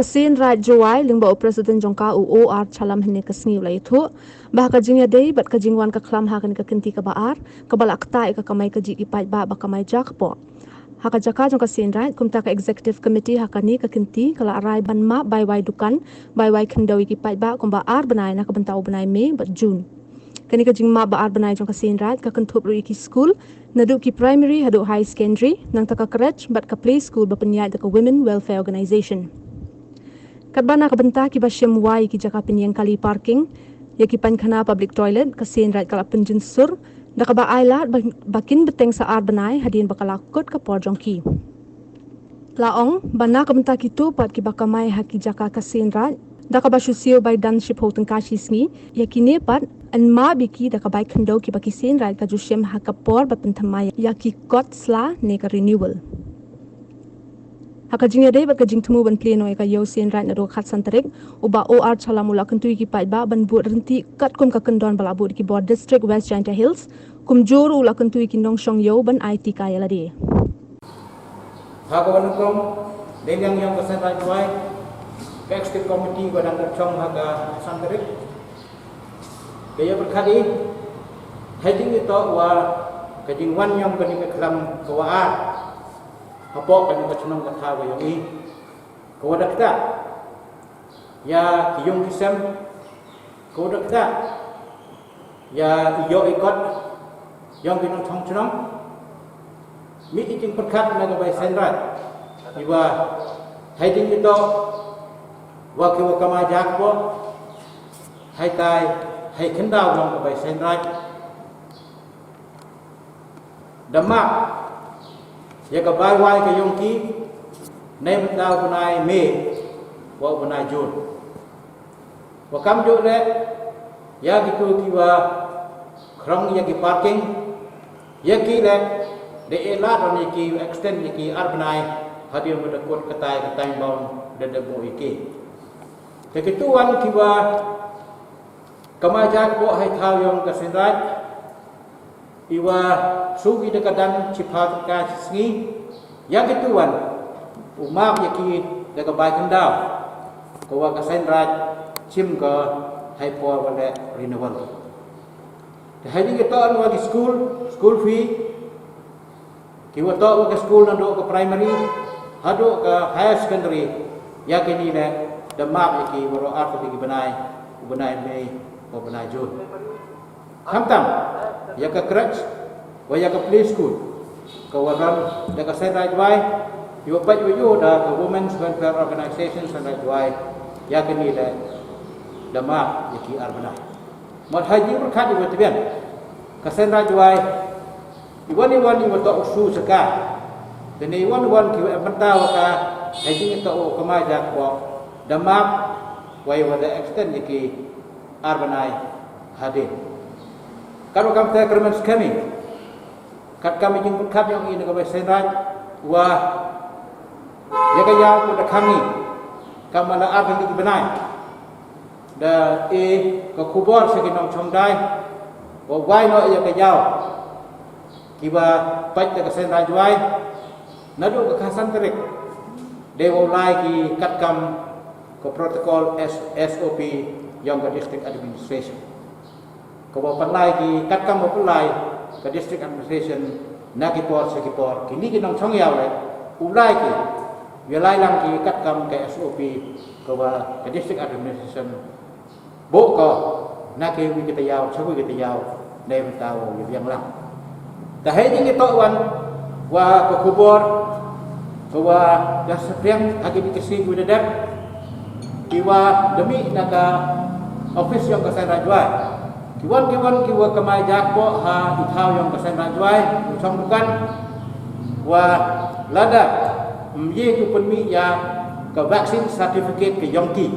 Kasin right Juai lingba President Jongka UOR chalam hene kasngi ulai thu bah kajingya dei bat kajingwan ka klam hakan ka kenti ka baar ka balak tai ka kamai ka ji ipai ba kamai jak po haka jaka jong kasin right kumta ka executive committee hakani ka kenti kala arai ban ma bai wai dukan bai wai khendawi ki pai ba kumba ar banai na ka bantau banai me bat June kani ka jingma ba ar banai jong kasin right ka kentup ru ki school nadu ki primary hadu high secondary nang ta ka crèche bat ka play school ba penyai ka women welfare organization Kadbana kabenta ki basyam wai ki jaka pinyang kali parking ya ki pankhana public toilet kasin right kala penjun sur da ka ba aila bakin beteng sa ar banai hadin bakala kot ka porjong ki laong bana kabenta ki tu pat ki bakamai haki jaka kasin right da ka ba shusio by danship hoteng kashi sngi ya ki ne pat an ma biki da ka bai khando ki bakisin right ka jusyam hakapor bapenthamai ya ki kot sla ne ka renewal haka jingya dei bat ka jingtmu ban pleno ka yosin right na ro khat santarik uba OR chalamula kentui ki pai ba ban bu renti kat kum ka kendon bala bu ki board district West Jaintia Hills kum joru la kentui ki nong shong yo ban IT ka yala de haka wanukom dengan yang kesan rajwai ke executive committee ko dan chong haka santarik kaya berkali heading itu wa kajingwan yang kani ke kelam kawaa Hapok kan kacunang kata yang ini, kau dah kita, ya kiyong kisam, kau dah kita, ya iyo ikut, yang kinong cunang, mi iking perkat naga bay senrat, iba hiding itu, wakil wakamajak po, hai tay, hai kendau yang bay senrat, damak. Ya ka bai wai ka yong ki nei mtau bunai me wa bunai jun wa kam jo le ya ki tu ki wa khrong ya ki parking ya ki le de ela ron ya ki extend ya ki ar bunai hadir mu de kot katai baun de bo iki te ki tu wan ki wa kamajan bo hai thau yong ka senrat iwa sugi dekadan cipat ka sngi yang kituan umam yaki deka bai kendau kawa ka senrat chim ka haipo wala renewal hadi kita an wa school fee kiwa to wa school nando ka primary hado ka higher secondary yakini le damap yaki waro arto ki benai me o benai jo hamtam ya ka crèche wa ya ka play school ka waran da ka sai right wai yo pa yo da ka women's welfare organizations and right wai ya ka ni da dama ya ki arbana mat haji berkat di tibian ka sai right wai iwan wa to usu saka dan iwan ki mentau ka haji to ka ma ja ko dama wai wa da extend ki arbana hadin kalau kami tak kerana kami, kat kami jemput kami yang ini kami senrat, wah, ya kaya aku dah kami, kami ada apa yang dibenai, dah kekubur sekitar congdai, wah wai no ya kaya, kiba baik dah kesenrat wai, nadu kekasan terik, dewa lagi kat kami ke protokol SOP yang ke district administration. Kau pandai ki kat kam pulai ke district administration nakipor sekipor kini kinong chongyao le ulai ki wialai lang ki kat kam ke SOP ke district administration bo ko naki wi kita yao chawi kita yao ne tao yang lang ta he ni to wan wa ko kubor ko wa das priang agi dikesi wi dedap kiwa demi naka office yang kesan rajwa kiwan kiwa kamai jakpo ha ithau yang kesan rajwai usang bukan wa lada mye ku penmi ya ke vaksin certificate ke yongki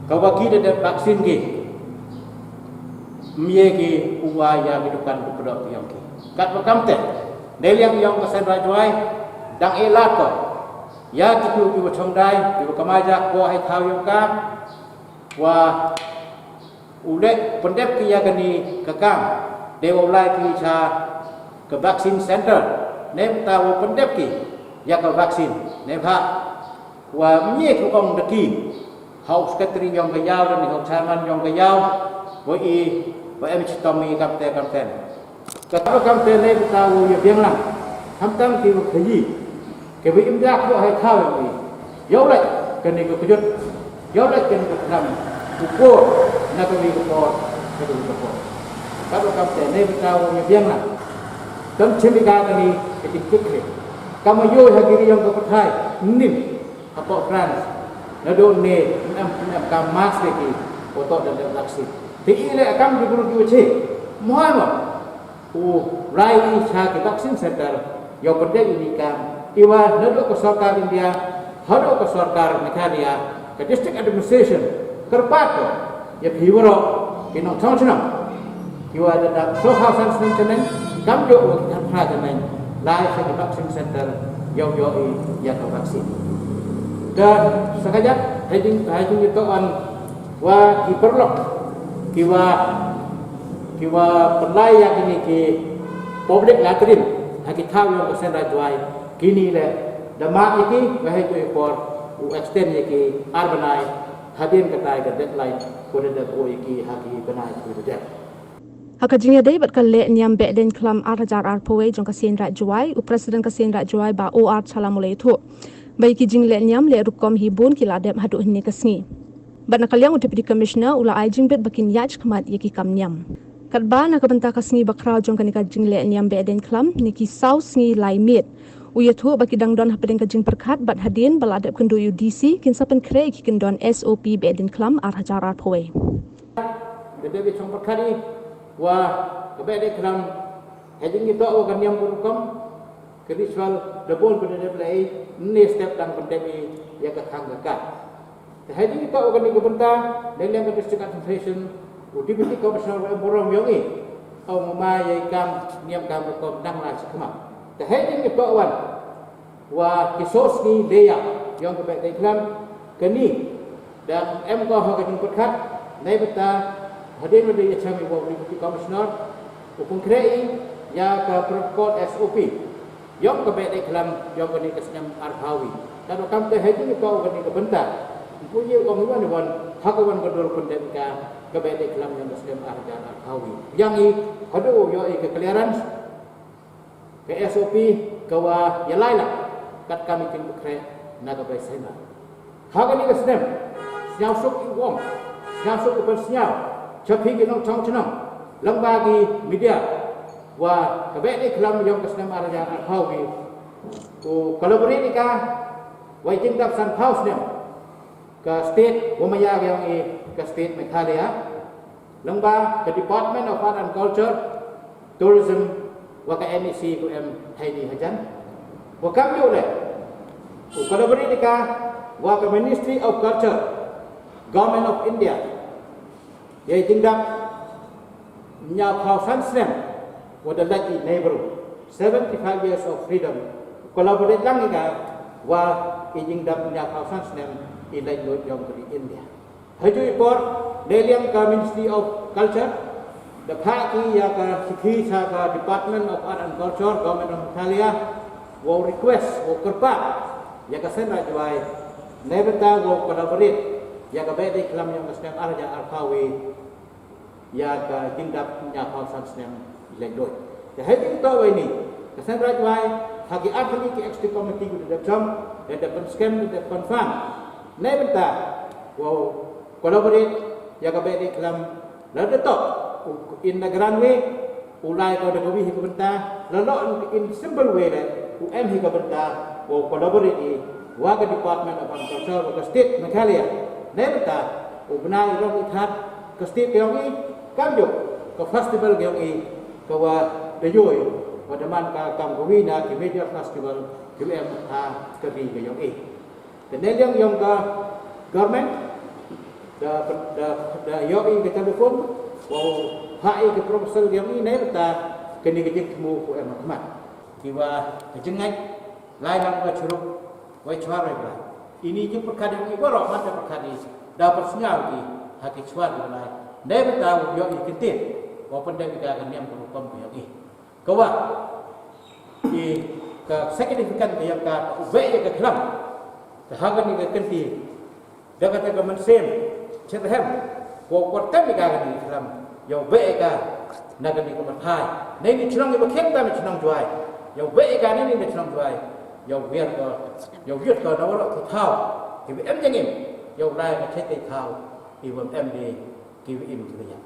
ka waki de vaksin ke mye ke uwa ya hidupan ku produk yongki kat pakamte del yang kesan rajwai dang elat ko ya kitu kiwa chongdai kiwa kamai jakpo hai thau yang ka wa ulek pendep kia kini kekang dewa ulai ki cha ke vaksin center nem tahu pendep ki ya ke vaksin nem ha wa nye ko kong daki hau secretary yong ka yaw dan hau chairman yong ka yaw wa i wa em chitomi kapten kata kapten ne tahu ya biang lang ham tam ki ko yi ke bi im dak ko hai thao ni yaw lại ke ni ko kujut yaw lại ke ni ko nam ko na ko ni ko ke ni ko kata kapten ne tahu ya biang lang tam chimika ka ni ke tik ke kamu yo hagiri yong ko thai nim apa France na do ne nam kam mas lagi foto dan laksi ti ile akam di guru kiwache mohon rai cha ke vaksin center yo perde ini kam iwa na do ko sarkar India haro ko sarkar Meghalaya ke district administration kerpat ya bhiwro kinong chong iwa da so hausan sning chenen kam yo ko kan pha chenen lai cha ke vaksin center yo ya ka vaksin dan sekejap hajing itu wa kiperlok kiwa pelai yang ini ki public latrin haki tahu yang kesen rajwai kini le dama iki wa haju ekor u extend iki urbanai hadin katai ka deadline kode da o iki haki benai ku de Hakajingya day bat kalle nyam be den klam arajar arpoe jong kasin rajwai u president kasin rajwai ba OR chalamulai thu bai ki jing le nyam le rukom hibun ki ladem hadu hni kasngi ban kalyang deputy commissioner ula ai jing bet bakin yach khamat yeki kam nyam katba na kabanta kasngi bakra jong kanika jing le nyam be den klam niki sau sngi lai mit u yathu baki dangdon hapedeng ka jing perkhat bat hadin baladep kendu UDC kin sapen kre ki kendon SOP be den klam ar hajar ar phoe de be chong perkhari wa be den klam hajing itu o kan nyam rukom kerisual debol pada play ni step dan pandemi yang kekang dekat. Hari kita organik kebentar dan yang district administration udipiti komisioner borong yongi au mamai kam niam kam kom dang la sikma. Hari kita wan wa kisos ni leya yang kebek iklan keni dan MK ho kajing perkat nai beta hadir pada chami wa udipiti komisioner upung krei ya ka protokol SOP yang kebek iklan yang kini kesenam arhawi dan kam te hedi ko kini kebentar punya orang wan hakawan kedol pendeka kebek iklan yang kesenam arhawi yang i hadu yo ke clearance ke SOP kawa ya laila kat kami tin bukre na ka bai sena hakani kesenam nyau suk wong nyau suk ke senyau chapi ke nong chong chnam lambagi media wa kebek iklan yang kesenam arhawi o collaborate ka wa jing dap san house ne ka state wamaya yang ke state Meghalaya lamba ke department of art and culture tourism wa ka NEC ko thaini hajan wa kam yo le o collaborate ka wa ka ministry of culture government of India ye jing dap nya khausan sem wa the lucky neighbor 75 years of freedom collaborate lang ika wa ijing dam nya khausan snem ilai lo yom di India haju report deliam ka Ministry of Culture the phaki ya ka sikhi sa ka Department of Art and Culture Government of Meghalaya wa request wa kerpa ya ka sen rajwai nebeta wa collaborate ya ka bede klam yang snem arja arkawi ya ka jingdap nya khausan snem ilai lo ya haju to ini kesan rajwai hagi arti ki executive committee ku de jam dan dapat scam de confirm nei benta wow collaborate ya ka bede klam la de to in the grand way ulai ko de gobi hi benta la lo in simple way le u em hi ka benta wow collaborate i wa ka department of agriculture wa state Meghalaya nei benta u bna i ro ithat ka state yong i kam yo ka festival yong i ka wa de yoy wadaman ka kam gawina ki media festival QM ha kari ga yong dan yang ka government da yong ke telefon wa hai ke proposal yang ini ta kini ke mu ko em khmat kiwa jengai lai lang ka churuk wai chwar ba ini je perkara yang igoro mata perkara dapat senyal ki haki chwar lai ne ta yong kitin wa pandai ka niam ko kom yong kawa ke signifikan yang ka ube ke kelam Tahagan ni kenti. Dapat ke mensem. Cethem. Ko kortem ni kagan ni kelam. Yau beka nagan ni komatai. Nei ni chnang ni bakhem ta ni chnang juai. Yau beka ni ni chnang juai. Yau biar ko yau yut ko nawara ko thau. Ki em jengim. Yau lai ka chete thau. Ki bom em ni ki im tu ya.